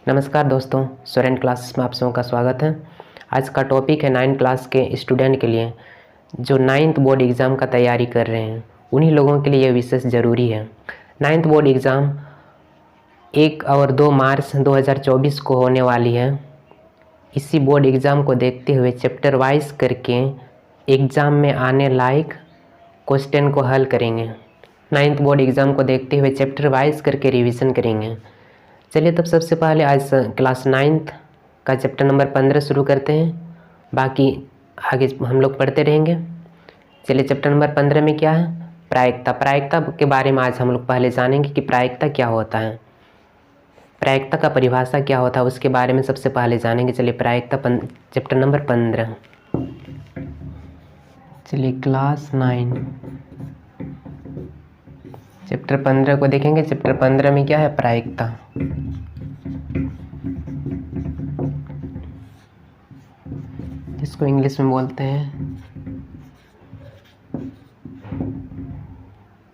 नमस्कार दोस्तों, student classes में आप सबों का स्वागत है। आज का टॉपिक है 9th क्लास के स्टूडेंट के लिए जो 9th बोर्ड एग्ज़ाम का तैयारी कर रहे हैं, उन्हीं लोगों के लिए यह विशेष ज़रूरी है। 9th बोर्ड एग्ज़ाम 1 और 2 मार्च 2024 को होने वाली है। इसी बोर्ड एग्ज़ाम को देखते हुए चैप्टर वाइज करके एग्ज़ाम में आने लायक क्वेश्चन को हल करेंगे। 9th बोर्ड एग्ज़ाम को देखते हुए चैप्टर वाइज करके रिवीजन करेंगे। चलिए तब सबसे पहले आज क्लास 9th का चैप्टर नंबर 15 शुरू करते हैं, बाकी आगे हम लोग पढ़ते रहेंगे। चलिए चैप्टर नंबर 15 में क्या है, प्रायिकता। प्रायिकता के बारे में आज हम लोग पहले जानेंगे कि प्रायिकता क्या होता है, प्रायिकता का परिभाषा क्या होता है, उसके बारे में सबसे पहले जानेंगे। चलिए प्रायिकता चैप्टर नंबर 15। चलिए क्लास 9 चैप्टर 15 को देखेंगे। चैप्टर 15 में क्या है, प्रायिकता। जिसको इंग्लिश में बोलते हैं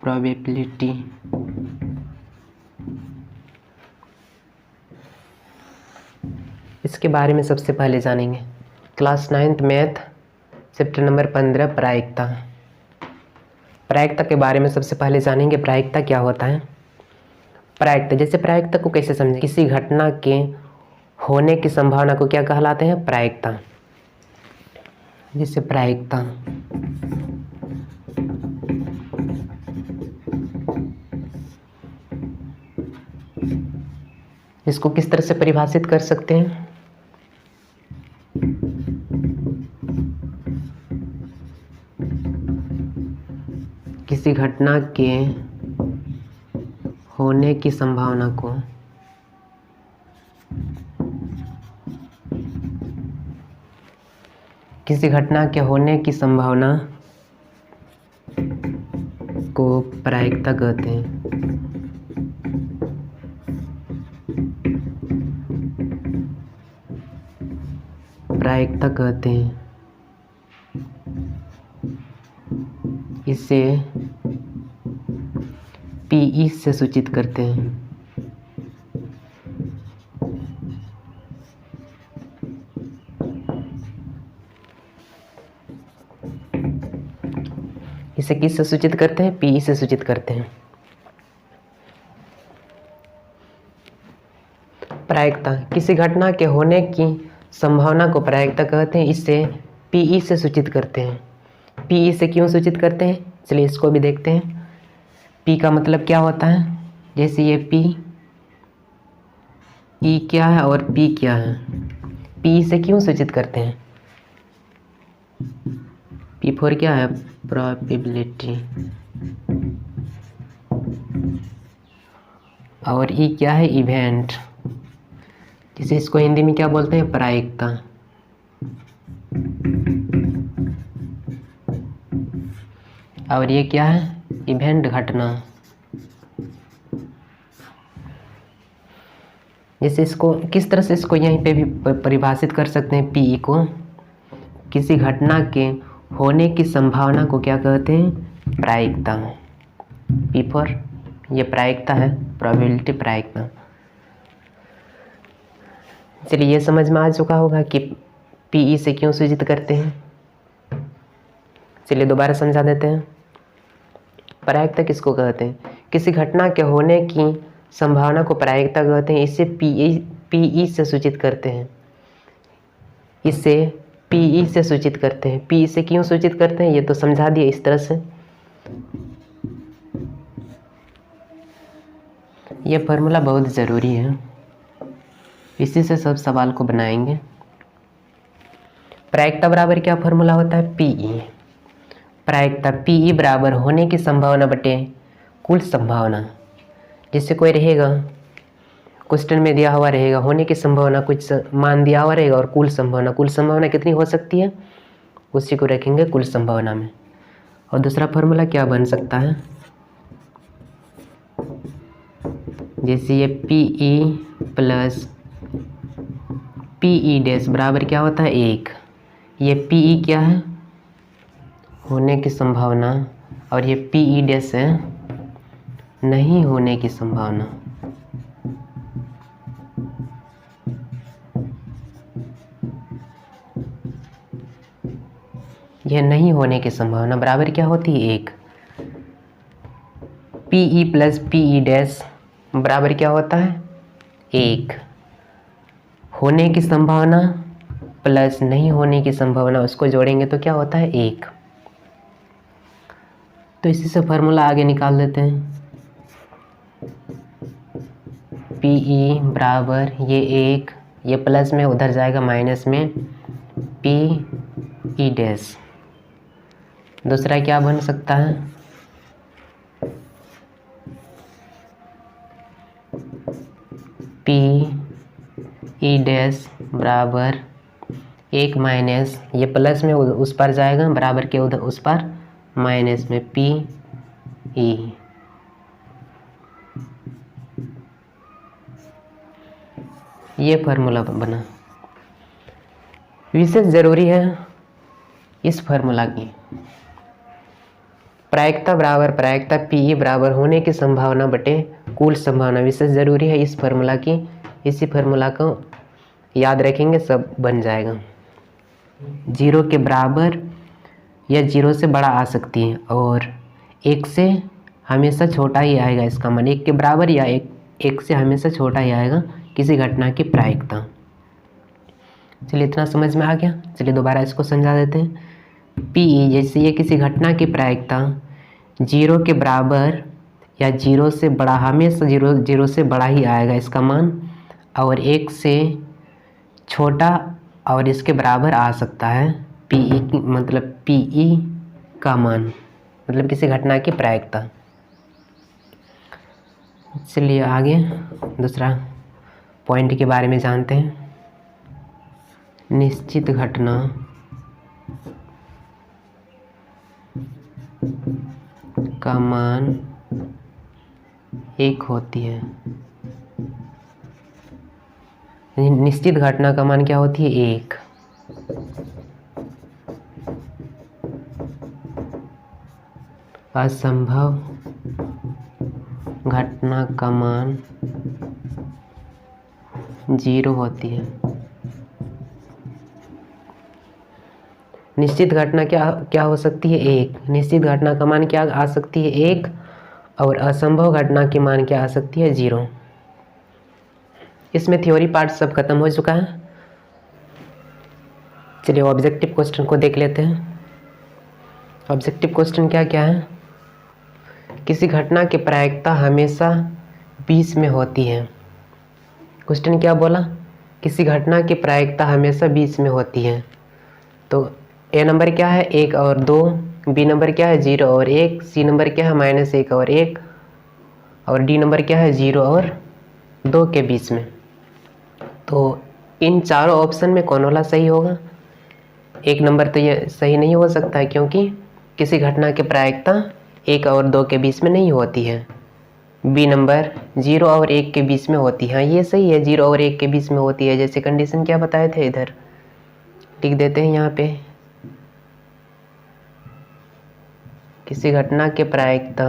प्रोबेबिलिटी। इसके बारे में सबसे पहले जानेंगे। Class 9th math chapter number 15 प्रायिकता। प्रायिकता के बारे में सबसे पहले जानेंगे, प्रायिकता क्या होता है। प्रायिकता, जैसे प्रायिकता को कैसे समझें, किसी घटना के होने की संभावना को क्या कहलाते हैं, प्रायिकता। जैसे प्रायिकता इसको किस तरह से परिभाषित कर सकते हैं, किसी घटना के होने की संभावना को किसी घटना के होने की संभावना को प्रायिकता कहते हैं। प्रायिकता कहते हैं। इसे पीई से सूचित करते हैं। इसे किस से सूचित करते हैं, पीई से सूचित करते हैं। प्रायिकता, किसी घटना के होने की संभावना को प्रायिकता कहते हैं। इसे पीई से सूचित करते हैं। पीई से क्यों सूचित करते हैं, चलिए इसको भी देखते हैं। पी का मतलब क्या होता है, जैसे ये पी, ई क्या है और पी क्या है। पी से क्यों सूचित करते हैं, पी फॉर क्या है, प्रोबेबिलिटी, और ई क्या है, इवेंट। जिसे इसको हिंदी में क्या बोलते हैं, प्रायिकता। और ये क्या है, इवेंट, घटना। जैसे इसको किस तरह से इसको यहीं पे भी परिभाषित कर सकते हैं, पी को किसी घटना के होने की संभावना को क्या कहते हैं, प्रायिकता। पी फॉर ये प्रायिकता है, प्रोबेबिलिटी, प्रायिकता। चलिए ये समझ में आ चुका होगा कि पीई से क्यों सूचित करते हैं। चलिए दोबारा समझा देते हैं। प्रायिकता किसको कहते हैं, किसी घटना के होने की संभावना को प्रायिकता कहते हैं। इसे पीई से सूचित करते हैं। इसे पीई से सूचित करते हैं। पीई से क्यों सूचित करते हैं, ये तो समझा दिया इस तरह से। यह फॉर्मूला बहुत ज़रूरी है, इसी से सब सवाल को बनाएंगे। प्रायिकता बराबर क्या फॉर्मूला होता है, पीई। प्रायिकता पीई बराबर होने की संभावना बटे कुल संभावना। जैसे कोई रहेगा, क्वेश्चन में दिया हुआ रहेगा, होने की संभावना कुछ मान दिया हुआ रहेगा और कुल संभावना कितनी हो सकती है, उसी को रखेंगे कुल संभावना में। और दूसरा फॉर्मूला क्या बन सकता है, जैसे ये पीई प्लस पीई डैश बराबर क्या होता है, 1। ये पीई क्या है, होने की संभावना, और ये पीई डैश है नहीं होने की संभावना। यह नहीं होने की संभावना बराबर क्या होती है 1। पी ई प्लस पी ई डैश बराबर क्या होता है 1। होने की संभावना प्लस नहीं होने की संभावना, उसको जोड़ेंगे तो क्या होता है 1। तो इसी से फार्मूला आगे निकाल देते हैं। पी ई बराबर ये 1, ये प्लस में उधर जाएगा माइनस में पी ई डैश। दूसरा क्या बन सकता है पी ई डैश बराबर 1 माइनस, ये प्लस में उस पर जाएगा बराबर के उधर उस पर माइनस में पी ई। ये फार्मूला बना। विशेष जरूरी है इस फार्मूला की। प्रायिकता बराबर प्रायिकता पी ई बराबर होने की संभावना बटे कुल संभावना। विशेष जरूरी है इस फार्मूला की। इसी फार्मूला को याद रखेंगे सब बन जाएगा। 0 के बराबर या 0 से बड़ा आ सकती है और 1 से हमेशा छोटा ही आएगा। इसका मान 1 के बराबर या 1 से हमेशा छोटा ही आएगा किसी घटना की प्रायिकता। चलिए इतना समझ में आ गया। चलिए दोबारा इसको समझा देते हैं। पी ई जैसे ये किसी घटना की प्रायिकता 0 के बराबर या 0 से बड़ा, हमेशा 0 से बड़ा ही आएगा इसका मान, और 1 से छोटा और इसके बराबर आ सकता है पी ई मतलब पी ई का मान, मतलब किसी घटना की प्रायिकता। चलिए आगे दूसरा पॉइंट के बारे में जानते हैं। निश्चित घटना का मान 1 होती है। निश्चित घटना का मान क्या होती है 1। असंभव घटना का मान 0 होती है। निश्चित घटना क्या हो सकती है 1। निश्चित घटना का मान क्या आ सकती है 1 और असंभव घटना की मान क्या आ सकती है 0। इसमें थ्योरी पार्ट सब खत्म हो चुका है। चलिए ऑब्जेक्टिव क्वेश्चन को देख लेते हैं। ऑब्जेक्टिव क्वेश्चन क्या क्या है। किसी घटना की प्रायिकता हमेशा 20 में होती है। क्वेश्चन क्या बोला, किसी घटना की प्रायिकता हमेशा 20 में होती है। तो ए नंबर क्या है 1 और 2, बी नंबर क्या है 0 और 1, सी नंबर क्या है -1 और 1, और डी नंबर क्या है 0 और 2 के बीच में। तो इन चारों ऑप्शन में कौन वाला सही होगा। 1 नंबर तो ये सही नहीं हो सकता है, क्योंकि किसी घटना की प्रायिकता 1 और 2 के बीच में नहीं होती है। बी नंबर 0 और 1 के बीच में होती है। ये सही है, 0 और 1 के बीच में होती है। जैसे कंडीशन क्या बताए थे, इधर लिख देते हैं यहाँ पे। किसी घटना की प्रायिकता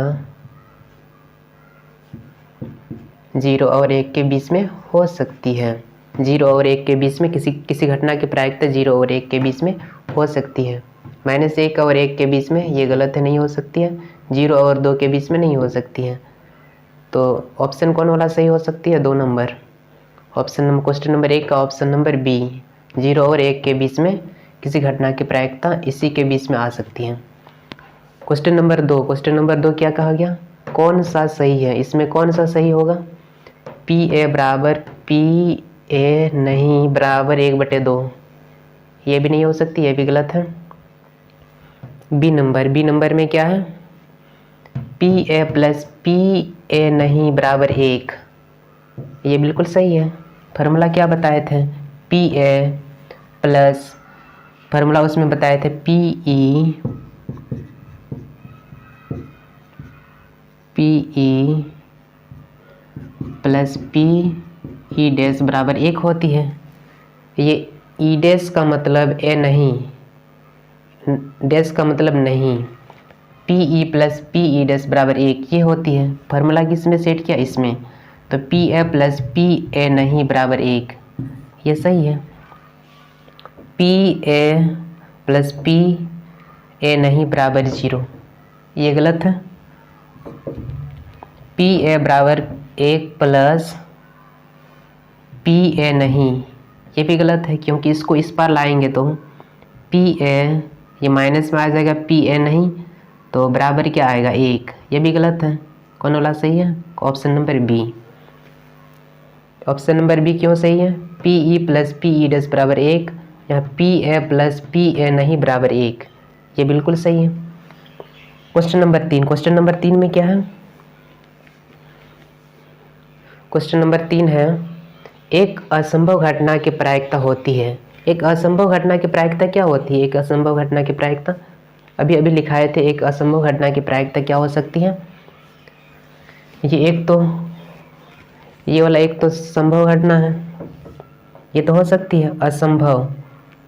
0 और 1 के बीच में हो सकती है। 0 और 1 के बीच में किसी घटना की प्रायिकता 0 और 1 के बीच में हो सकती है। -1 और 1 के बीच में ये गलत है, नहीं हो सकती है। 0 और 2 के बीच में नहीं हो सकती है। तो ऑप्शन कौन वाला सही हो सकती है, 2 नंबर। क्वेश्चन नंबर 1 का ऑप्शन नंबर बी, 0 और 1 के बीच में किसी घटना की प्रायिकता इसी के बीच में आ सकती है। क्वेश्चन नंबर 2 क्या कहा गया, कौन सा सही है। इसमें कौन सा सही होगा, पी ए बराबर पी ए नहीं बराबर 1/2, ये भी नहीं हो सकती, ये भी गलत है। बी नंबर में क्या है, P A plus P A नहीं बराबर 1, ये बिल्कुल सही है। फार्मूला क्या बताए थे, पी ए प्लस, फार्मूला उसमें बताए थे पी ई प्लस पी ई डैश बराबर 1 होती है। ये ई डैश का मतलब ए नहीं, डैश का मतलब नहीं, पी ई प्लस पी ई डैश बराबर 1 ये होती है। फार्मूला किसमें सेट किया, इसमें। तो P A plus P A नहीं बराबर 1, ये सही है। P A plus P A नहीं बराबर 0, ये गलत है। पी ए बराबर 1 प्लस पी ए नहीं, ये भी गलत है, क्योंकि इसको इस पार लाएंगे तो पी ए ये माइनस में आ जाएगा, पी ए नहीं तो बराबर क्या आएगा 1, ये भी गलत है। कौन वाला सही है? Option number B. Option number B क्यों सही है? P E plus P E dash बराबर 1, यहाँ P A plus P A नहीं बराबर 1, ये बिल्कुल सही है। क्वेश्चन नंबर 3, क्वेश्चन नंबर 3 में क्या है? क्वेश्चन नंबर 3 है, एक असंभव घटना की प्रायिकता होती है। एक असंभव घटना की प्रायिकता क्या होती है? एक असंभव घटना की प्रायिकता अभी अभी लिखाए थे। एक असंभव घटना की प्रायिकता क्या हो सकती है? ये वाला एक तो संभव घटना है, ये तो हो सकती है। असंभव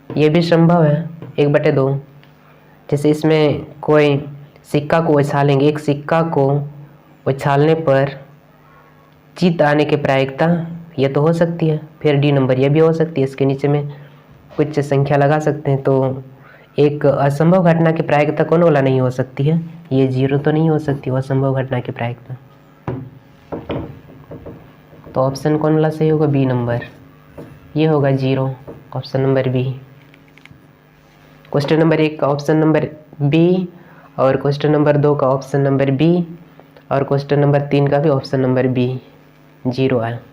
ये भी संभव है, 1/2। जैसे इसमें कोई सिक्का को उछालेंगे, एक सिक्का को उछालने पर जीत आने की प्रायिकता, ये तो हो सकती है। फिर डी नंबर ये भी हो सकती है, इसके नीचे में कुछ संख्या लगा सकते हैं। तो एक असंभव घटना की प्रायिकता कौन वाला नहीं हो सकती है? ये 0 तो नहीं हो सकती असंभव घटना की प्रायिकता। तो ऑप्शन कौन वाला सही होगा? बी नंबर, ये होगा 0, option number B. Question number 1 का ऑप्शन नंबर बी, और क्वेश्चन नंबर 2 का ऑप्शन नंबर बी, और क्वेश्चन नंबर 3 का भी ऑप्शन नंबर बी 0 है।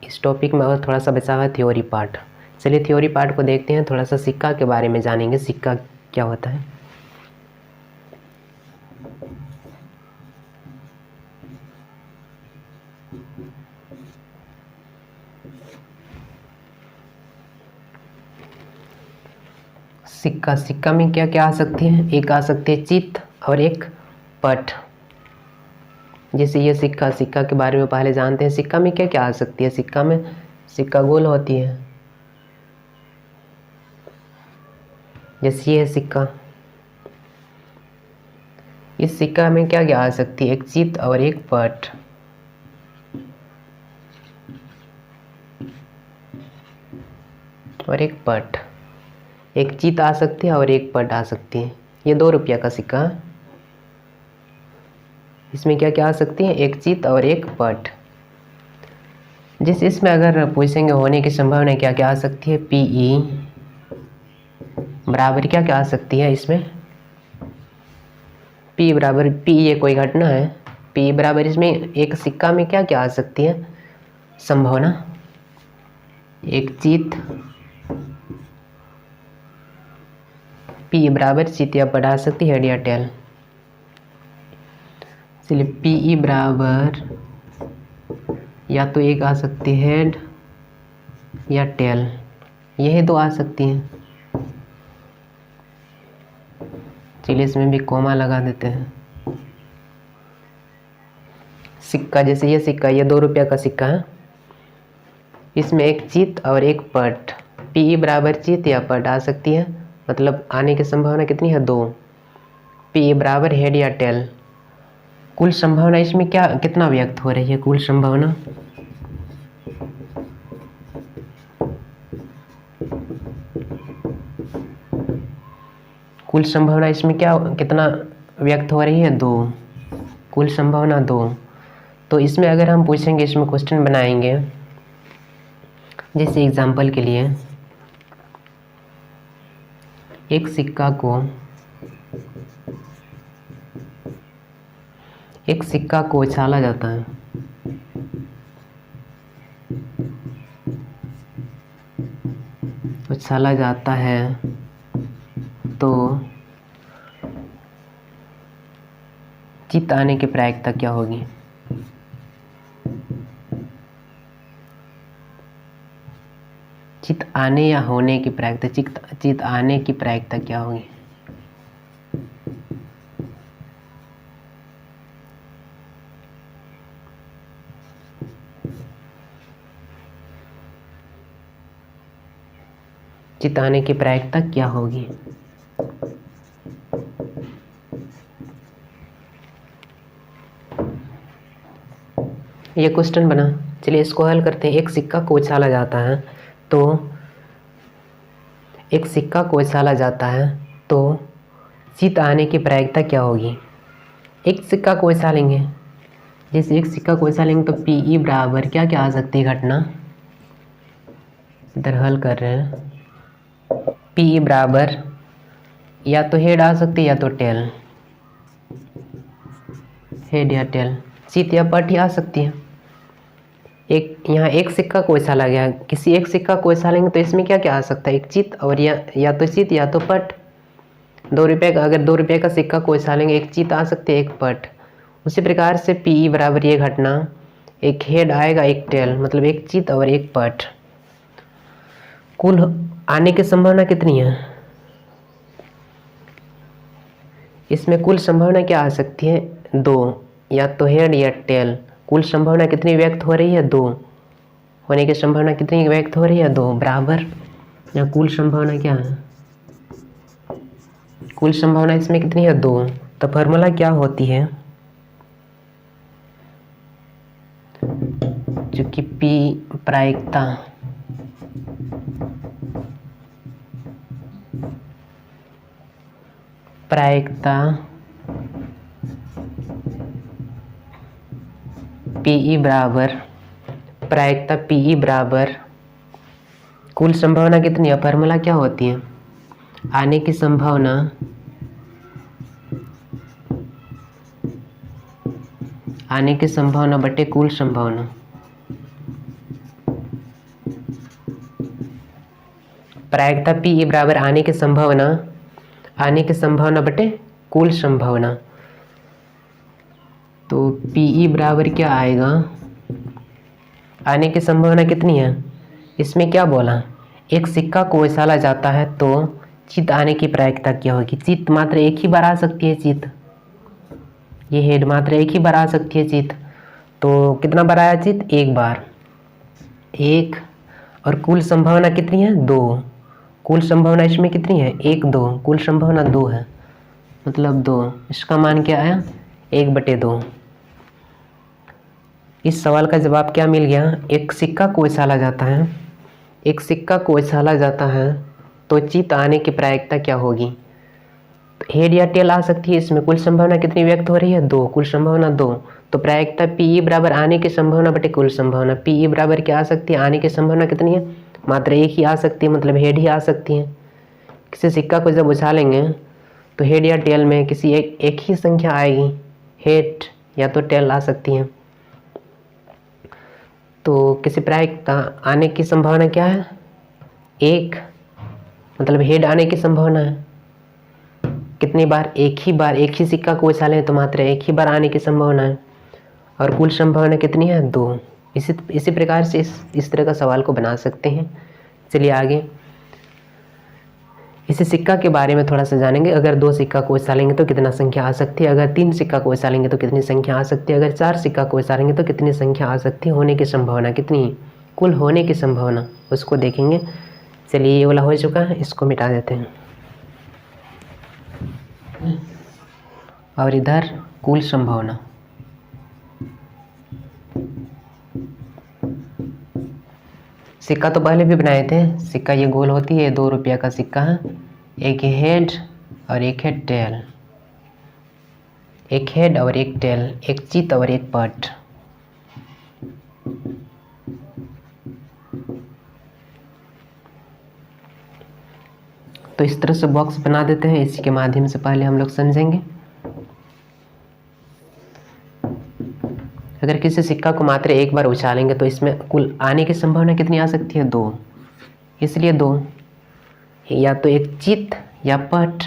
इस टॉपिक में और थोड़ा सा बचा हुआ है थ्योरी पार्ट। चलिए थ्योरी पार्ट को देखते हैं, थोड़ा सा सिक्का के बारे में जानेंगे, सिक्का क्या होता है। सिक्का में क्या क्या आ सकती है? एक आ सकती है चित और एक पट। जैसे ये सिक्का के बारे में पहले जानते हैं। सिक्का में क्या क्या आ सकती है? सिक्का गोल होती है, जैसे ये है सिक्का। इस सिक्का में क्या क्या आ सकती है? एक चित और एक पट। और एक पट, एक चित आ सकती है और एक पट आ सकती है। ये 2 रुपया का सिक्का, इसमें क्या क्या आ सकती है? एक चित और एक पट। जिस इसमें अगर पूछेंगे होने की संभावना क्या क्या आ सकती है? पी ई बराबर क्या क्या आ सकती है इसमें? पी बराबर पी, ये कोई घटना है। पी बराबर इसमें एक सिक्का में क्या क्या आ सकती है संभावना? एक चित, पी बराबर चित या पट आ सकती है, हेड या टेल। चलिए पी ई बराबर या तो एक आ सकती है हेड या टेल, यही 2 आ सकती हैं। चलिए इसमें भी कोमा लगा देते हैं। सिक्का, जैसे ये सिक्का, ये 2 रुपया का सिक्का है, इसमें एक चित और एक पट। पी बराबर चित या पट आ सकती है, मतलब आने की संभावना कितनी है? 2। पी बराबर हेड या टेल। कुल संभावना इसमें क्या कितना व्यक्त हो रही है? कुल संभावना इसमें क्या कितना व्यक्त हो रही है? 2। कुल संभावना 2। तो इसमें अगर हम पूछेंगे, इसमें क्वेश्चन बनाएंगे, जैसे एग्जांपल के लिए एक सिक्का को उछाला जाता है, तो चित आने की प्रायिकता क्या होगी? चित आने या होने की प्रायिकता, चित आने की प्रायिकता क्या होगी? चित आने की प्रायिकता क्या होगी? ये क्वेश्चन बना। चलिए इसको हल करते हैं। एक सिक्का को उछाला जाता है, तो एक सिक्का को उछाला जाता है तो चित आने की प्रायिकता क्या होगी। एक सिक्का को उछालेंगे, जैसे एक सिक्का को उछालेंगे तो पी बराबर क्या क्या आ सकती है घटना, इधर हल कर रहे हैं। पी बराबर या तो हेड आ सकती है या तो टेल, हेड या टेल, चित या पट ही आ सकती है। एक यहाँ एक सिक्का को उछाला गया, किसी एक सिक्का को उछालेंगे तो इसमें क्या क्या आ सकता है, एक चित और या तो चित या तो पट। 2 रुपये का, अगर 2 रुपये का सिक्का को उछालेंगे एक चित आ सकती है एक पट। उसी प्रकार से पी बराबर ये घटना, एक हेड आएगा एक टेल, मतलब एक चित और एक पट। कुल आने की संभावना कितनी है, इसमें कुल संभावना क्या आ सकती है, 2, या तो हेड या टेल। कुल संभावना कितनी व्यक्त हो रही है, 2 होने की संभावना कितनी व्यक्त हो रही है, 2 बराबर। या कुल संभावना क्या है, कुल संभावना इसमें कितनी है, 2। तो फॉर्मूला क्या होती है, जो कि पी प्रायिकता पीई बराबर, प्रायिकता पीई बराबर कुल संभावना कितनी है, फॉर्मूला क्या होती है, आने की संभावना बटे कुल संभावना। प्रायिकता पी बराबर आने की संभावना बटे कुल संभावना। तो पी बराबर क्या आएगा, आने की संभावना कितनी है, इसमें क्या बोला, एक सिक्का को उछाला जाता है तो चित आने की प्रायिकता क्या होगी। चित मात्र एक ही बार आ सकती है, चित ये हेड मात्र एक ही बार आ सकती है चित। तो कितना बार आया चित, एक बार, एक। और कुल संभावना कितनी है, 2। कुल संभावना इसमें कितनी है, 1 2, कुल संभावना 2 है, मतलब 2। इसका मान क्या आया, 1/2। इस सवाल का जवाब क्या मिल गया, एक सिक्का को उछाला जाता है तो चित आने की प्रायिकता क्या होगी। हेड या टेल आ सकती है, इसमें कुल संभावना कितनी व्यक्त हो रही है, 2, कुल संभावना 2। तो प्रायिकता पी बराबर आने की संभावना बटे कुल संभावना। पी बराबर क्या आ सकती है, आने की संभावना कितनी है, मात्र एक ही आ सकती है, मतलब हेड ही आ सकती है। किसी सिक्का को जब उछालेंगे तो हेड या टेल में किसी एक ही संख्या आएगी, हेड या तो टेल आ सकती है। तो किसी प्रायिकता आने की संभावना क्या है, 1, मतलब हेड आने की संभावना है कितनी बार, एक ही सिक्का को उछालें तो मात्र एक ही बार आने की संभावना है। और कुल संभावना कितनी है, 2। इसी प्रकार से इस तरह का सवाल को बना सकते हैं। चलिए आगे इसी सिक्का के बारे में थोड़ा सा जानेंगे। अगर 2 सिक्का को उछालेंगे तो कितना संख्या आ सकती है, अगर 3 सिक्का को उछालेंगे तो कितनी संख्या आ सकती है, अगर 4 सिक्का को उछालेंगे तो कितनी संख्या आ सकती है, होने की संभावना कितनी, कुल होने की संभावना, उसको देखेंगे। चलिए ये वाला हो चुका है, इसको मिटा देते हैं। और इधर कुल संभावना, सिक्का तो पहले भी बनाए थे। सिक्का ये गोल होती है, 2 रुपया का सिक्का है, एक हेड और एक है टेल, एक हेड और एक टेल, एक चित और एक पट। तो इस तरह से बॉक्स बना देते हैं, इसी के माध्यम से पहले हम लोग समझेंगे। अगर किसी सिक्का को मात्र एक बार उछालेंगे तो इसमें कुल आने की संभावना कितनी आ सकती है, 2, इसलिए 2, या तो एक चित या पट।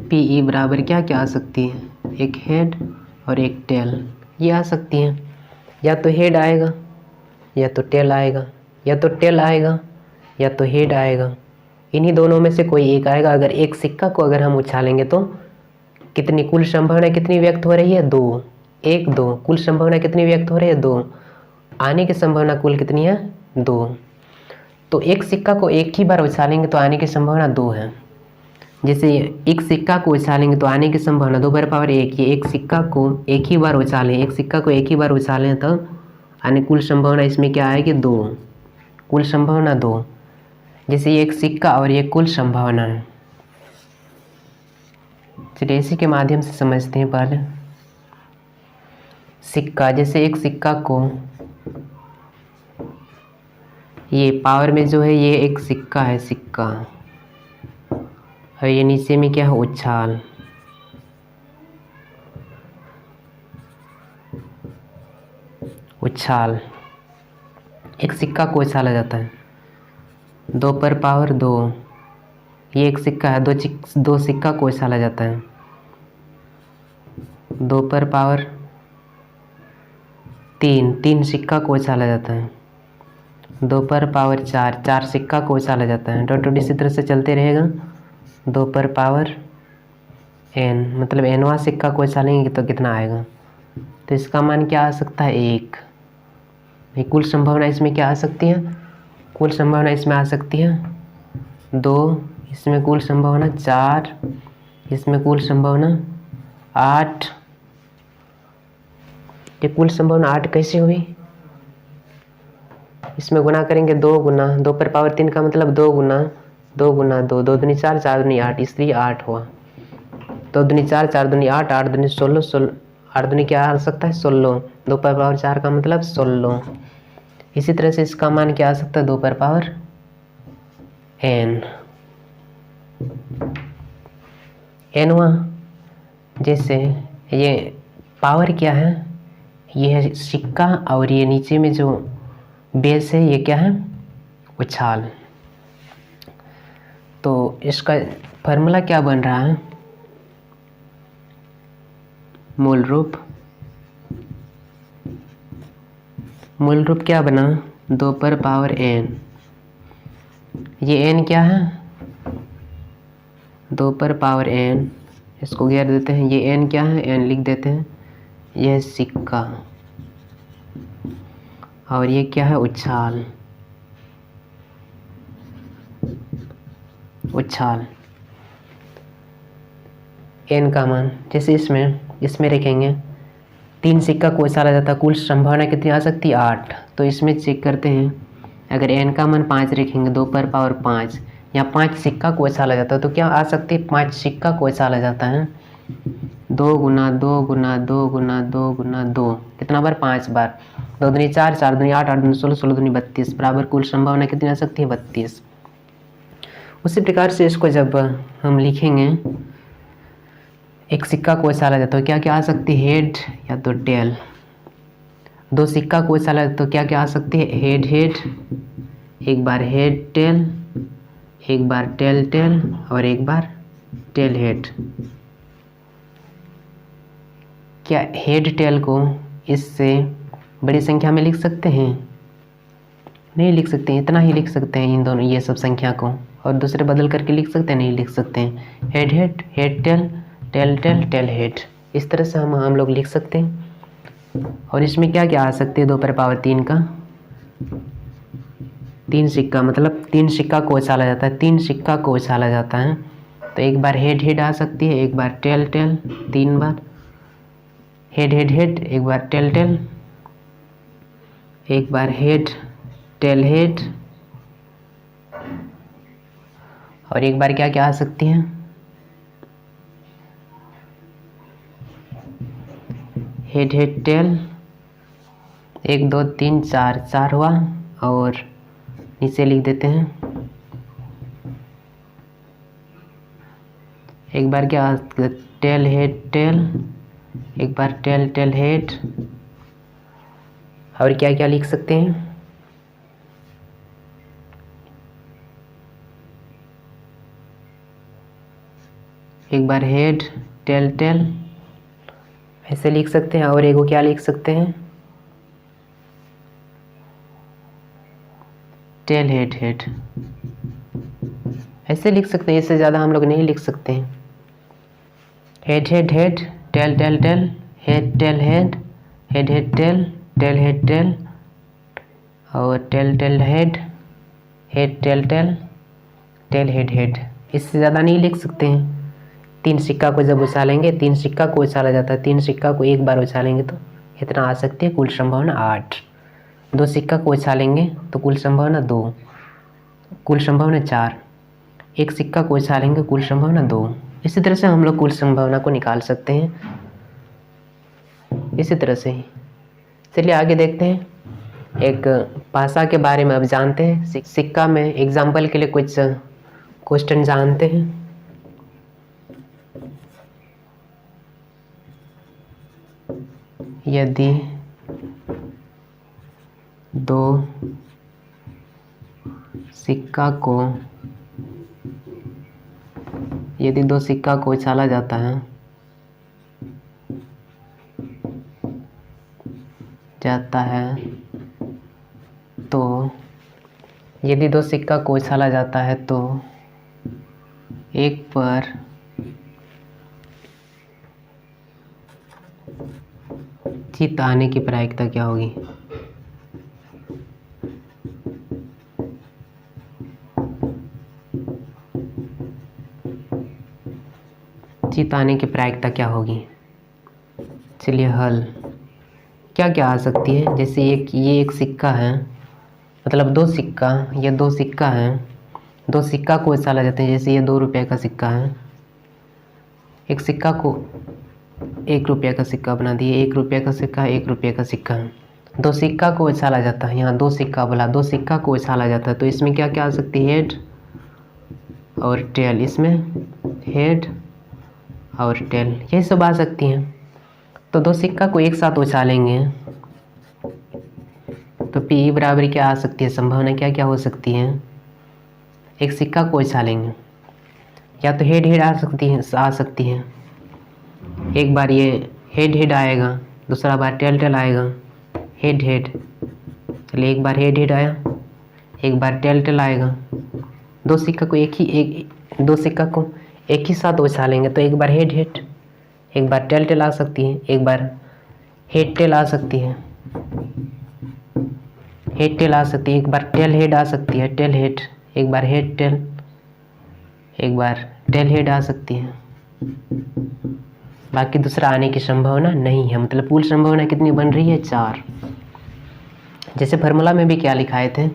पी बराबर क्या क्या आ सकती है, एक हेड और एक टेल, ये आ सकती हैं। या तो हेड आएगा या तो टेल आएगा, या तो टेल आएगा या तो हेड आएगा, इन्हीं दोनों में से कोई एक आएगा। अगर एक सिक्का को अगर हम उछालेंगे तो कितनी कुल संभावना कितनी व्यक्त हो रही है, 2, 1 2, कुल संभावना कितनी व्यक्त हो रही है, 2, आने की संभावना कुल कितनी है, 2। तो एक सिक्का को एक ही बार उछालेंगे तो आने की संभावना 2 है। जैसे एक सिक्का को उछालेंगे तो आने की संभावना 2/1, ये एक सिक्का को एक ही बार उछालें, तो आने कुल संभावना इसमें क्या आएगी, 2, कुल संभावना 2। जैसे ये एक सिक्का और ये कुल संभावना है। चलिए इसी के माध्यम से समझते हैं। पहले सिक्का, जैसे एक सिक्का को, ये पावर में जो है ये एक सिक्का है, सिक्का, और ये नीचे में क्या है, उछाल। उछाल, एक सिक्का को उछाला जाता है 2 पर पावर 2। ये एक सिक्का है, दो सिक्का को उछाला जाता है 2 पर पावर 3 सिक्का को उछाला जाता है 2 पर पावर 4 सिक्का को उछाला जाता है। डॉट इसी तरह से चलते रहेगा 2 पर पावर n, मतलब nवां सिक्का को उछालेंगे तो कितना आएगा, तो इसका मान क्या आ सकता है 1। कुल संभावना इसमें क्या आ सकती है, कुल संभावना इसमें आ सकती है 2, इसमें कुल संभावना 4, इसमें कुल संभावना 8। ये कुल संभावना 8 कैसे हुई, इसमें गुना करेंगे 2 गुना 2 पर पावर 3 का मतलब 2 गुना 2 गुना 2, 2 दूनी 4 4 दूनी 8, इसलिए 8 हुआ। 2 दूनी 4 4 दूनी 8 8 दूनी 16 8 दूनी क्या आ सकता है 16, 2 पर पावर 4 का मतलब 16। इसी तरह से इसका मान क्या आ सकता है 2 पर पावर n। nवां, जैसे ये पावर क्या है, ये है सिक्का और ये नीचे में जो बेस है ये क्या है, उछाल। तो इसका फॉर्मूला क्या बन रहा है, मूल रूप क्या बना 2 पर पावर n। ये n क्या है, 2 पर पावर n, इसको घेर देते हैं। ये n क्या है, n लिख देते हैं। यह सिक्का और ये क्या है, उछाल। उछाल n का मान, जैसे इसमें रखेंगे 3 सिक्का को उछाला जाता है, कुल संभावना कितनी आ सकती है 8। तो इसमें चेक करते हैं, अगर n का मान 5 रखेंगे 2 पर पावर 5, यहाँ 5 सिक्का को उछाला जाता है, तो क्या आ सकती है 5 सिक्का को उछाला जाता है 2 गुना 2 गुना 2 गुना 2 गुना 2, कितना बार 5 बार, 2 दूनी 4 4 दूनी 8 8 दूनी 16 16 दूनी 32, बराबर कुल संभावना कितनी आ सकती है 32। उसी प्रकार से इसको जब हम लिखेंगे, एक सिक्का को उछाला जाता है तो क्या क्या आ सकती है, हेड या तो टेल। 2 सिक्का को उछाला जाता तो क्या क्या आ सकती है, हेड हेड, एक बार हेड टेल, एक बार टेल टेल और एक बार टेल हेड। क्या हेड टेल को इससे बड़ी संख्या में लिख सकते हैं, नहीं लिख सकते हैं, इतना ही लिख सकते हैं इन दोनों ये सब संख्या को, और दूसरे बदल करके लिख सकते हैं, नहीं लिख सकते हैं। Head head, head tail, tail tail, tail head, इस तरह से हम लोग लिख सकते हैं। और इसमें क्या क्या आ सकते हैं, 2 पर पावर 3 का 3 सिक्का, मतलब 3 सिक्का को उछाला जाता है, 3 सिक्का को उछाला जाता है, तो एक बार हेड हेड आ सकती है, एक बार टेल टेल, 3 बार हेड हेड हेड, एक बार टेल टेल, एक बार हेड टेल हेड, और एक बार क्या क्या आ सकती है, हेड हेड टेल, 1 2 3 4 4 हुआ, और नीचे लिख देते हैं एक बार क्या टेल हेड टेल, एक बार टेल टेल हेड, और क्या क्या लिख सकते हैं, एक बार हेड टेल टेल, ऐसे लिख सकते हैं। और एक क्या लिख सकते हैं, टेल हेड हेड, ऐसे लिख सकते हैं, इससे ज़्यादा हम लोग नहीं लिख सकते हैं। Head head head, tail tail tail, head tail head, head head tail, tail head tail, और tail tail head, head tail tail, tail head head, इससे ज़्यादा नहीं लिख सकते हैं। 3 सिक्का को जब उछालेंगे, 3 सिक्का को उछाला जाता है, 3 सिक्का को एक बार उछालेंगे तो इतना आ सकती है कुल संभावना 8। 2 सिक्का को उछालेंगे तो कुल संभावना 2, कुल संभावना 4, एक सिक्का को उछालेंगे कुल संभावना 2। इसी तरह से हम लोग कुल संभावना को निकाल सकते हैं, इसी तरह से ही। चलिए आगे देखते हैं, एक पासा के बारे में अब जानते हैं। सिक्का में एग्जाम्पल के लिए कुछ क्वेश्चन जानते हैं। यदि दो सिक्का को उछाला जाता है तो यदि दो सिक्का को उछाला जाता है तो एक पर जीत आने की प्रायिकता क्या होगी? जीत आने की प्रायिकता क्या होगी? चलिए हल क्या क्या आ सकती है। जैसे ये एक सिक्का है, मतलब दो सिक्का हैं, दो सिक्का को उछाला जाता है। जैसे ये 2 रुपये का सिक्का है, एक सिक्का को 1 रुपये का सिक्का बना दिए, 1 रुपये का सिक्का, 1 रुपये का सिक्का है। दो सिक्का को उछाला जाता है, यहाँ 2 सिक्का बोला, 2 सिक्का को उछाला जाता है, तो इसमें क्या क्या आ सकती है? हेड और टेल। इसमें हेड और टेल यही सब आ सकती हैं। तो 2 सिक्का को एक साथ उछालेंगे तो पी बराबर क्या आ सकती है? संभावना क्या क्या हो सकती है? एक सिक्का को उछालेंगे, या तो हेड आ सकती है। एक बार ये हेड आएगा, दूसरा बार टेल आएगा। हेड चलिए, एक बार हेड आया, एक बार टेल आएगा। दो सिक्का को एक ही साथ उछालेंगे तो एक बार हेड, एक बार टेल आ सकती है, एक बार हेड टेल आ सकती है, हेड टेल आ सकती है, एक बार टेल हेड आ सकती है, टेल हेड, एक बार हेड टेल, एक बार टेल हेड आ सकती है। बाकी दूसरा आने की संभावना नहीं है। मतलब कुल संभावना कितनी बन रही है? 4। जैसे फार्मूला में भी क्या लिखाए थे,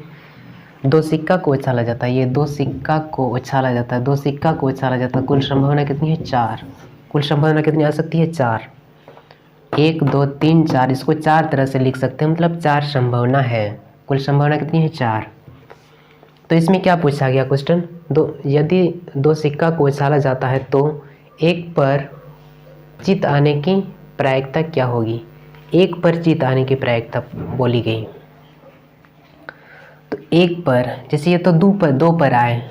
2 सिक्का को उछाला जाता है, ये 2 सिक्का को उछाला जाता है, 2 सिक्का को उछाला जाता है, कुल संभावना कितनी है? 4। कुल संभावना कितनी आ सकती है? 4। 1 2 3 4, इसको 4 तरह से लिख सकते हैं, मतलब 4 संभावना है। कुल संभावना कितनी है? 4। तो इसमें क्या पूछा गया क्वेश्चन? यदि 2 सिक्का को उछाला जाता है तो एक पर जीत आने की प्रायिकता क्या होगी? एक पर जीत आने की प्रायिकता बोली गई। तो एक पर, जैसे ये तो 2 पर आए,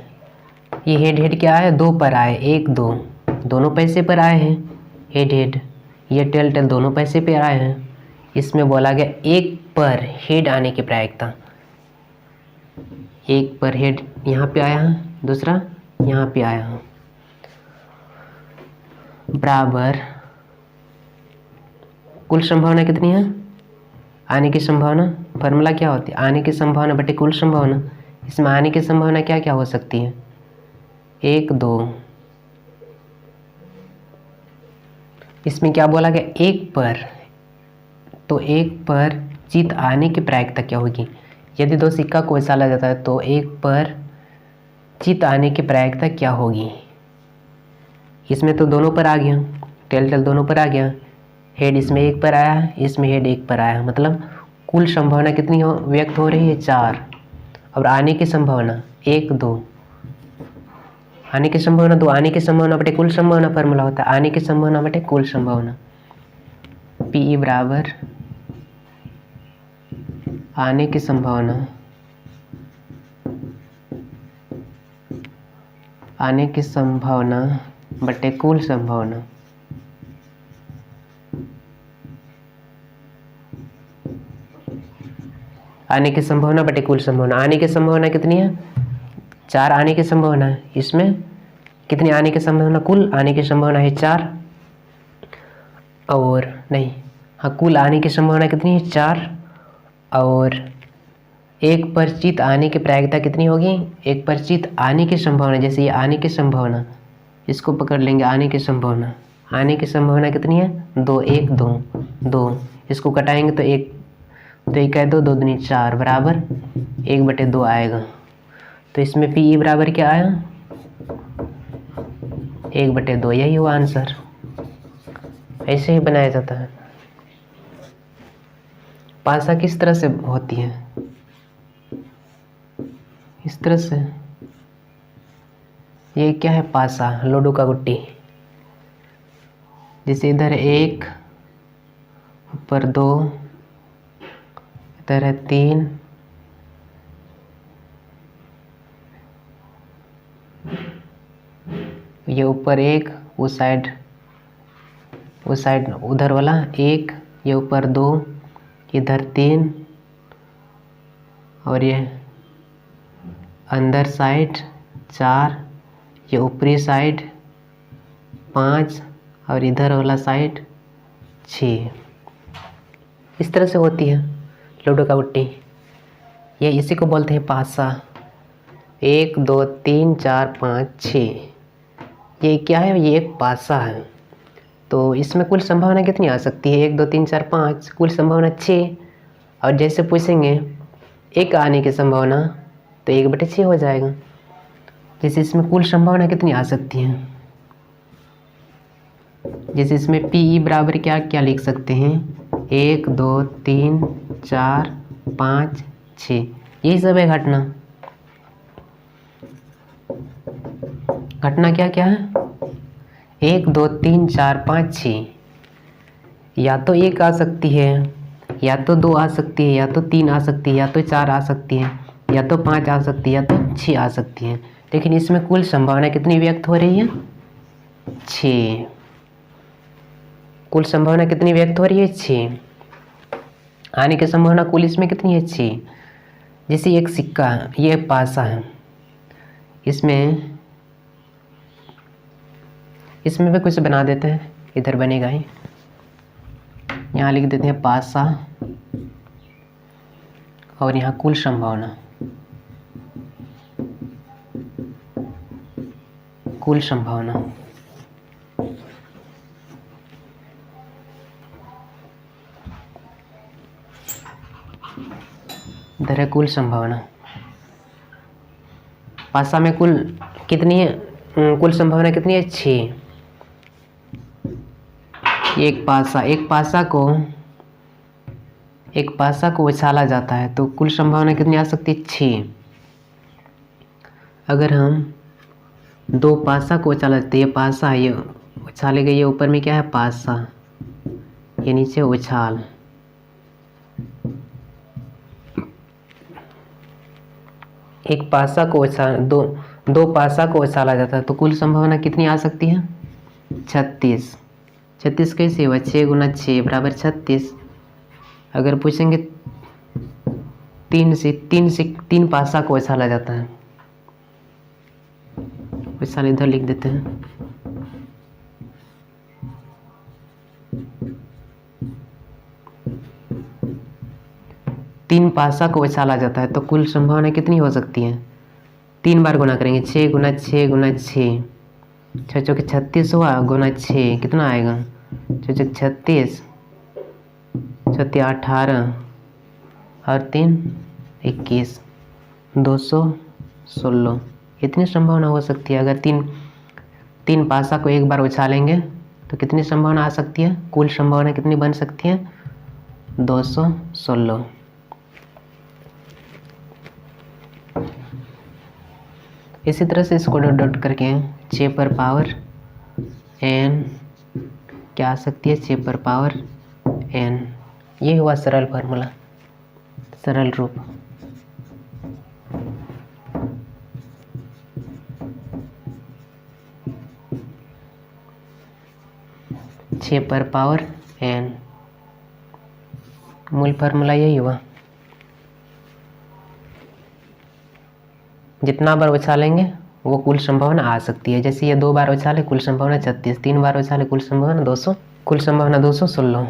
ये हेड क्या है? 2 पर आए, 1 2 दोनों पैसे पर आए हैं हेड, ये टेल दोनों पैसे पर आए हैं। इसमें बोला गया एक पर हेड आने की प्रायिकता, एक पर हेड यहाँ पे आया है, दूसरा यहाँ पे आया है, बराबर कुल संभावना कितनी है? आने की संभावना। फार्मूला क्या होती है? आने की संभावना बटे कुल संभावना। इसमें आने की संभावना क्या क्या हो सकती है? 1 2। इसमें क्या बोला गया? एक पर, तो एक पर जीत आने की प्रायिकता क्या होगी? यदि 2 सिक्का को उछाला जाता है तो एक पर जीत आने की प्रायिकता क्या होगी? इसमें तो दोनों पर आ गया, टेल दोनों पर आ गया। हेड इसमें 1 पर आया है, इसमें हेड 1 पर आया है, मतलब कुल संभावना कितनी व्यक्त हो रही है? 4। और आने की संभावना 1 2, आने की संभावना 2, आने की संभावना बटे कुल संभावना फार्मूला होता है आने की संभावना बटे कुल संभावना। पी बराबर आने की संभावना बटे कुल संभावना। आने की संभावना बटे कुल संभावना। आने की संभावना कितनी है? 4 आने की संभावना है। इसमें कितनी आने की संभावना? कुल आने की संभावना है 4, और नहीं, हाँ, कुल आने की संभावना कितनी है? 4, और एक पर जीत आने की प्रायिकता कितनी होगी? एक पर जीत आने की संभावना, जैसे ये आने की संभावना, इसको पकड़ लेंगे, आने की संभावना। आने की संभावना कितनी है? 2 1 2 2, इसको कटाएंगे तो 1 2 2 2 4 बराबर 1/2 आएगा। तो इसमें पी ई बराबर क्या आया, 1/2, यही हुआ आंसर। ऐसे ही बनाया जाता है। पासा किस तरह से होती है, इस तरह से। ये क्या है, पासा, लूडो का गुट्टी। जैसे इधर 1, ऊपर 2, इधर है 3, ये ऊपर 1, उस साइड उधर वाला 1, ये ऊपर 2, इधर 3, और ये अंदर साइड 4, ये ऊपरी साइड 5, और इधर वाला साइड 6। इस तरह से होती है लूडो का गुट्टी। ये इसी को बोलते हैं पासा। 1 2 3 4 5 6, ये क्या है, ये एक पासा है। तो इसमें कुल संभावना कितनी आ सकती है, 1 2 3 4 5, कुल संभावना 6। और जैसे पूछेंगे एक आने की संभावना, तो 1/6 हो जाएगा। जैसे इसमें कुल संभावना कितनी आ सकती है, जैसे इसमें पी ई बराबर क्या क्या लिख सकते हैं, 1 2 3 4 5 6, यही सब है घटना। घटना क्या क्या है, 1 2 3 4 5 6, या तो 1 आ सकती है, या तो 2 आ सकती है, या तो 3 आ सकती है, या तो 4 आ सकती है, या तो 5 आ सकती है, या तो 6 आ सकती है। लेकिन इसमें कुल संभावना कितनी व्यक्त हो रही है, 6। कुल संभावना कितनी व्यक्त हो रही है, 6। आने की संभावना कुल इसमें कितनी है, 6। जैसे एक सिक्का, ये पासा है, इसमें भी कुछ बना देते हैं, इधर बनेगा ही। यहाँ लिख देते हैं पासा, और यहाँ कुल संभावना, कुल संभावना। इधर है कुल संभावना। पासा में कुल कितनी है, कुल संभावना कितनी है, 6। एक पासा को उछाला जाता है, तो कुल संभावना कितनी आ सकती है, 6। अगर हम 2 पासा को उछाला जाते, ये पासा है, ये उछाले गए, ये ऊपर में क्या है, पासा, ये नीचे उछाल। एक पासा को दो पासा को उछाला जाता है, तो कुल संभावना कितनी आ सकती है, 36। 36 कैसे हुआ, 6 × 6 बराबर 36। अगर पूछेंगे 3 पासा को उछाला जाता है, उछाल इधर लिख देते हैं। तीन पासा को उछाला जाता है, तो कुल संभावना कितनी हो सकती है, 3 बार गुना करेंगे, 6 × 6 × 6, 6 चौके 36 हुआ, गुना 6 कितना आएगा, 6 चौके 36, 6 18, और 3 21, 216। इतनी संभावना हो सकती है। अगर तीन पासा को एक बार उछालेंगे तो कितनी संभावना आ सकती है, कुल संभावना कितनी बन सकती है, 216। इसी तरह से इसको डॉट डॉट करके 6 पर पावर n क्या आ सकती है, 6 पर पावर n। ये हुआ सरल फार्मूला, सरल रूप। छः पर पावर n, मूल फार्मूला यही हुआ। जितना बार उछालेंगे वो कुल संभावना आ सकती है। जैसे ये 2 बार उछाले, कुल संभावना 36, 3 बार उछाले, कुल संभावना 200, कुल संभावना 216।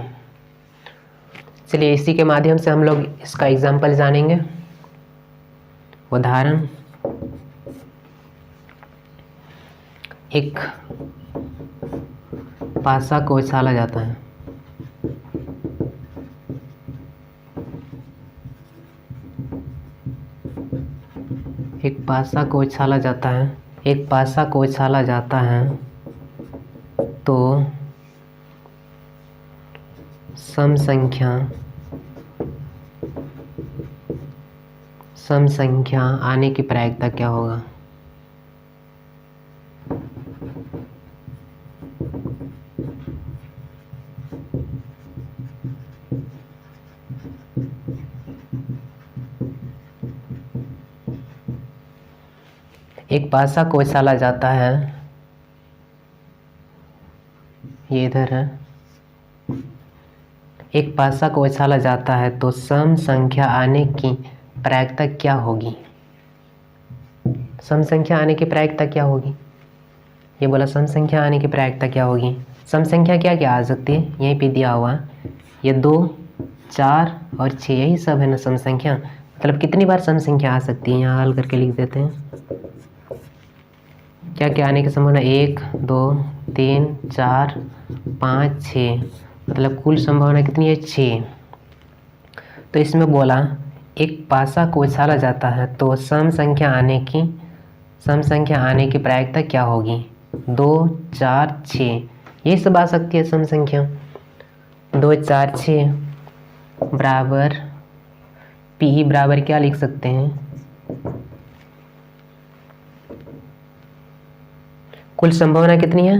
चलिए इसी के माध्यम से हम लोग इसका एग्जाम्पल जानेंगे। उदाहरण, एक पासा को उछाला जाता है, एक पासा को उछाला जाता है, एक पासा को उछाला जाता है तो सम संख्या आने की प्रायिकता क्या होगा। एक पासा को उछाला जाता है, ये इधर है, एक पासा को उछाला जाता है तो सम संख्या आने की प्रायिकता क्या होगी। सम संख्या आने की प्रायिकता क्या होगी, ये बोला सम संख्या आने की प्रायिकता क्या होगी। सम संख्या क्या क्या आ सकती है, यहीं पे दिया हुआ ये 2, 4 और 6, यही सब है ना सम संख्या। मतलब कितनी बार सम संख्या आ सकती है, यहाँ हल करके लिख देते हैं। क्या क्या आने की संभावना, 1, 2, 3, 4, 5, 6, मतलब कुल संभावना कितनी है, 6। तो इसमें बोला एक पासा को उछाला जाता है तो सम संख्या आने की प्रायिकता क्या होगी, 2, 4, 6, ये सब आ सकती है सम संख्या। 2, 4, 6 बराबर पी बराबर क्या लिख सकते हैं, कुल संभावना कितनी है,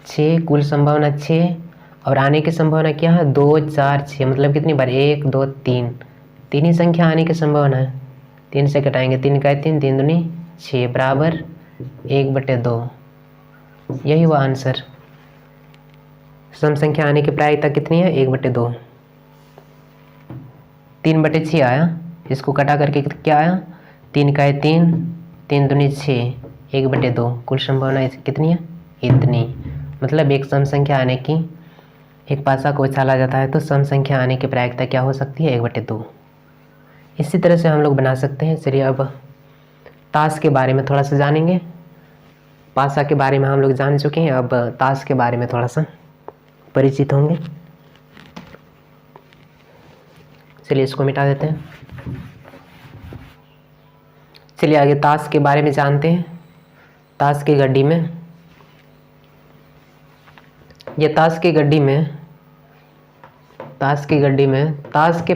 6, कुल संभावना 6 और आने की संभावना क्या है, 2, 4, 6, मतलब कितनी बार, 1, 2, 3, तीन ही संख्या आने की संभावना है। 3 से घटाएंगे, 3 का 3, 3 दूनी 6 बराबर 1/2, यही हुआ आंसर। सम संख्या आने की प्रायिकता कितनी है, 1/2। 3/6 आया, इसको कटा करके क्या आया, 3 का 3, 3 दूनी 6, 1/2, कुल संभावना कितनी है, इतनी। मतलब एक सम संख्या आने की, एक पासा को उछाला जाता है तो सम संख्या आने की प्रायिकता क्या हो सकती है, 1/2। इसी तरह से हम लोग बना सकते हैं। चलिए अब ताश के बारे में थोड़ा सा जानेंगे। पासा के बारे में हम लोग जान चुके हैं, अब ताश के बारे में थोड़ा सा परिचित होंगे। चलिए इसको मिटा देते हैं। चलिए आगे ताश के बारे में जानते हैं। ताश की गड्डी में, ये ताश की गड्डी में ताश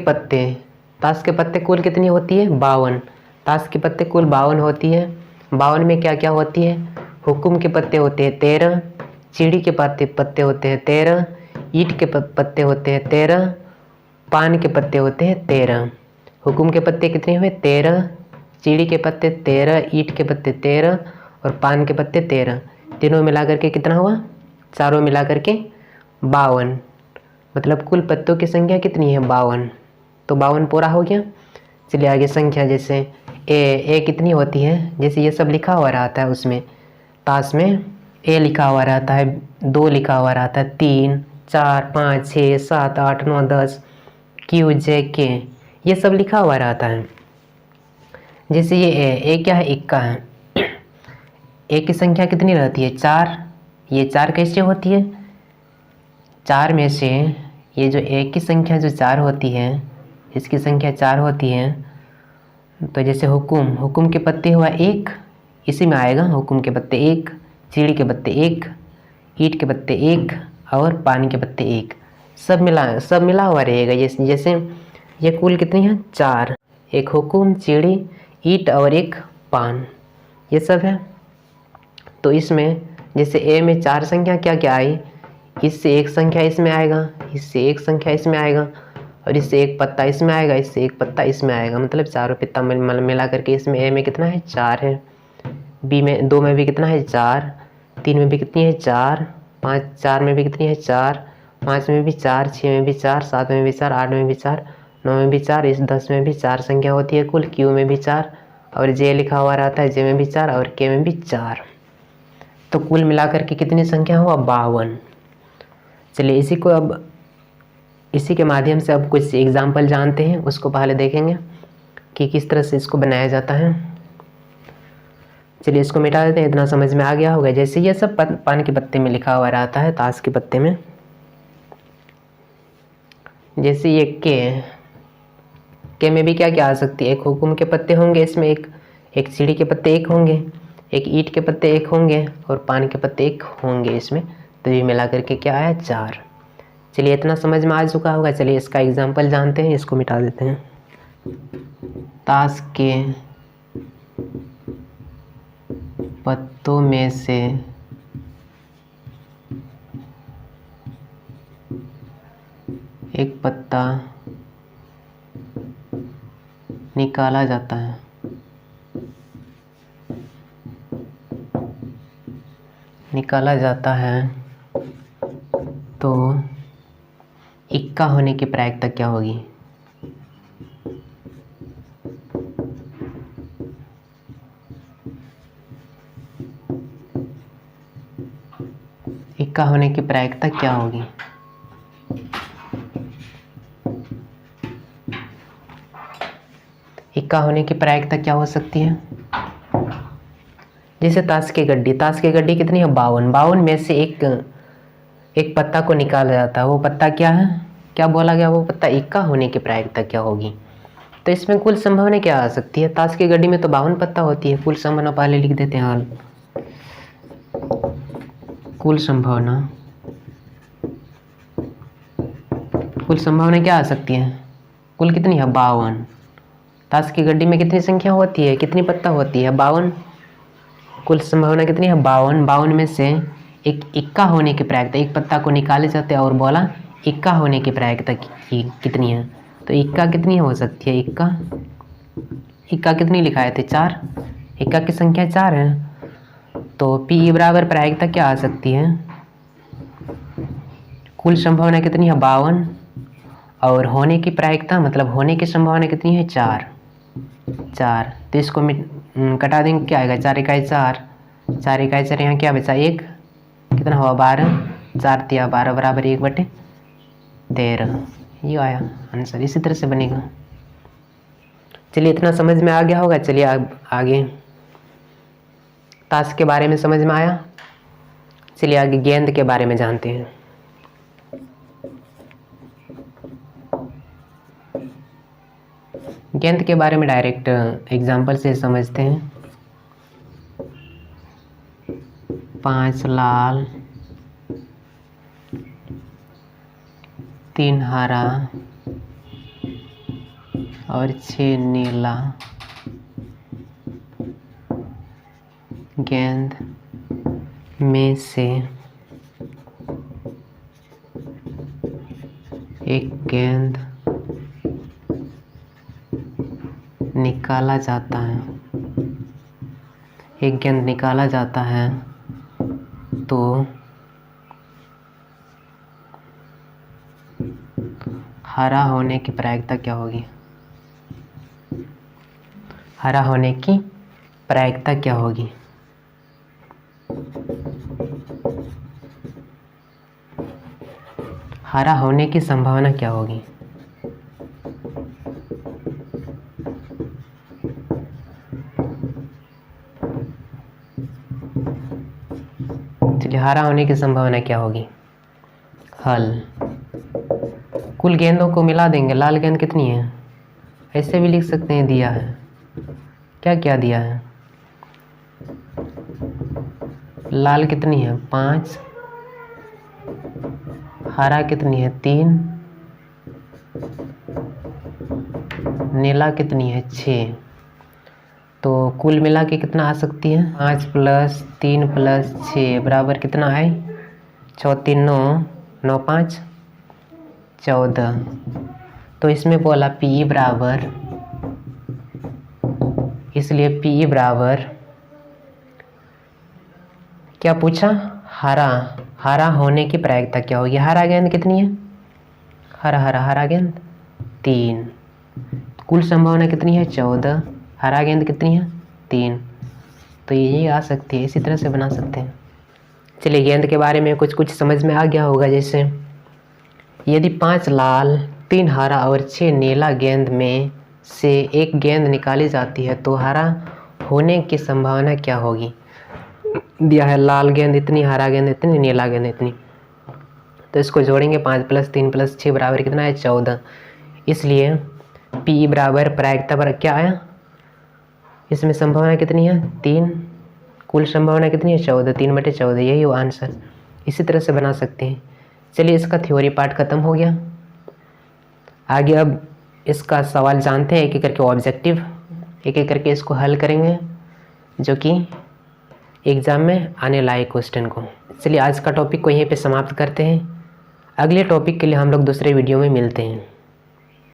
के पत्ते कुल कितनी होती है, 52। ताश के पत्ते कुल 52 होती है। 52 में क्या क्या होती है, हुकुम के पत्ते होते हैं 13, चीड़ी के पत्ते होते हैं 13, ईंट के पत्ते होते हैं 13, पान के पत्ते होते हैं 13। हुकुम के पत्ते कितने हुए, 13, चीड़ी के पत्ते 13, ईंट के पत्ते 13 और पान के पत्ते 13। तीनों मिला करके कितना हुआ, चारों मिला करके 52। मतलब कुल पत्तों की संख्या कितनी है, 52। तो 52 पूरा हो गया। चलिए आगे संख्या, जैसे ए कितनी होती है, जैसे ये सब लिखा हुआ रहता है, उसमें ताश में ए लिखा हुआ रहता है, 2 लिखा हुआ रहता है, 3, 4, 5, 6, 7, 8, 9, 10, क्यू जे के, ये सब लिखा हुआ रहता है। जैसे ये ए क्या है, इक्का है। ए की संख्या कितनी रहती है, 4। ये 4 कैसे होती है, 4 में से ये जो ए की संख्या जो 4 होती है, इसकी संख्या 4 होती है। तो जैसे हुकुम के पत्ते हुआ 1, इसी में आएगा हुकुम के पत्ते 1, चीड़ी के पत्ते 1, ईंट के पत्ते 1 और पानी के पत्ते 1, सब मिला हुआ रहेगा। जैसे ये कुल कितनी है, 4, एक हुकुम, चीड़ी, ईंट और एक पान, ये सब है। तो इसमें जैसे ए में 4 संख्या क्या क्या आई, इससे एक संख्या इसमें आएगा, इससे एक संख्या इसमें आएगा और इससे एक पत्ता इसमें आएगा, इससे एक पत्ता इसमें आएगा। मतलब चारों पत्ता मिला करके इसमें ए में कितना है, 4 है, बी में 2 में भी कितना है, 4, 3 में भी कितनी है, 4, 5, 4 में भी कितनी है, 4, 5 में भी 4, 6 में भी 4, 7 में भी 4, 8 में भी 4, 9 में भी 4, इस 10 में भी 4 संख्या होती है कुल, क्यू में भी 4 और जे लिखा हुआ रहता है, जे में भी 4 और के में भी 4। तो कुल मिलाकर के कितनी संख्या हुआ, 52। चलिए इसी के माध्यम से अब कुछ एग्जाम्पल जानते हैं, उसको पहले देखेंगे कि किस तरह से इसको बनाया जाता है। चलिए इसको मिटा देते हैं, इतना समझ में आ गया होगा। जैसे ये सब पान के पत्ते में लिखा हुआ रहता है, ताश के पत्ते में, जैसे ये के में भी क्या क्या आ सकती है, एक हुकुम के पत्ते होंगे, इसमें एक एक सीढ़ी के पत्ते 1 होंगे, एक ईंट के पत्ते 1 होंगे और पान के पत्ते 1 होंगे इसमें, तो ये मिला करके क्या आया 4। चलिए इतना समझ में आ चुका होगा। चलिए इसका एग्जाम्पल जानते हैं, इसको मिटा देते हैं। ताश के पत्तों में से एक पत्ता निकाला जाता है। तो इक्का होने की प्रायिकता क्या होगी? इक्का होने की प्रायिकता क्या होगी? इक्का होने की प्रायिकता क्या हो सकती है? जैसे ताश की गड्डी कितनी है 52 में से एक पत्ता को निकाला जाता है। वो पत्ता क्या है, क्या बोला गया? वो पत्ता इक्का होने की प्रायिकता क्या होगी? तो इसमें कुल संभावना क्या आ सकती है? ताश की गड्डी में तो 52 पत्ता होती है। कुल संभावना पहले लिख देते हैं हाल। कुल संभावना क्या आ सकती है? कुल कितनी है 52। ताश की गड्डी में कितनी संख्या होती है, कितनी पत्ता होती है 52। कुल संभावना कितनी है 52 में से एक इक्का होने की प्रायिकता, एक पत्ता को निकाले जाते हैं और बोला इक्का होने की प्रायिकता कितनी है? तो इक्का कितनी हो सकती है? इक्का कितनी लिखाए थे 4। इक्का की संख्या 4 है। तो पी बराबर प्रायिकता क्या आ सकती है? कुल संभावना कितनी है 52 और होने की प्रायिकता मतलब होने की संभावना कितनी है 4। तो इसको कटा देंगे, क्या आएगा 4 इकाई 4, 4 इकाई 4, यहाँ क्या बचा 1, कितना हुआ 12, 4 तिया 12 बराबर 1/13। ये आया आंसर। इसी तरह से बनेगा। चलिए इतना समझ में आ गया होगा। चलिए आगे ताश के बारे में समझ में आया। चलिए आगे गेंद के बारे में जानते हैं। गेंद के बारे में डायरेक्ट एग्जाम्पल से समझते हैं। 5 लाल 3 हरा और 6 नीला गेंद में से एक गेंद निकाला जाता है। तो हरा होने की प्रायिकता क्या होगी? हरा होने की प्रायिकता क्या होगी? हरा होने की संभावना क्या होगी? चलिए हरा होने की संभावना क्या होगी? हल। कुल गेंदों को मिला देंगे। लाल गेंद कितनी है? ऐसे भी लिख सकते हैं, दिया है। क्या क्या दिया है? लाल कितनी है 5, हरा कितनी है 3, नीला कितनी है 6। तो कुल मिला के कितना आ सकती है? 5 + 3 + 6 बराबर कितना है? 4 3 9, 9 5 14। तो इसमें बोला पी बराबर, इसलिए पी बराबर क्या पूछा? हरा होने की प्रायिकता क्या होगी? हरा गेंद कितनी है? हरा गेंद 3। कुल संभावना कितनी है 14। हरा गेंद कितनी है 3। तो ये आ सकती है। इसी तरह से बना सकते हैं। चलिए गेंद के बारे में कुछ समझ में आ गया होगा। जैसे यदि 5 लाल 3 हरा और 6 नीला गेंद में से एक गेंद निकाली जाती है तो हरा होने की संभावना क्या होगी? दिया है लाल गेंद इतनी, हरा गेंद इतनी, नीला गेंद इतनी। तो इसको जोड़ेंगे 5 + 3 + 6 बराबर कितना है 14। इसलिए पी बराबर प्रायिकता पर क्या आया? इसमें संभावना कितनी है 3, कुल संभावना कितनी है 14, 3/14, यही वो आंसर। इसी तरह से बना सकते हैं। चलिए इसका थ्योरी पार्ट ख़त्म हो गया। आगे अब इसका सवाल जानते हैं, एक एक करके ऑब्जेक्टिव, एक एक करके इसको हल करेंगे जो कि एग्ज़ाम में आने लायक क्वेश्चन को। चलिए आज का टॉपिक को यहीं पे समाप्त करते हैं। अगले टॉपिक के लिए हम लोग दूसरे वीडियो में मिलते हैं।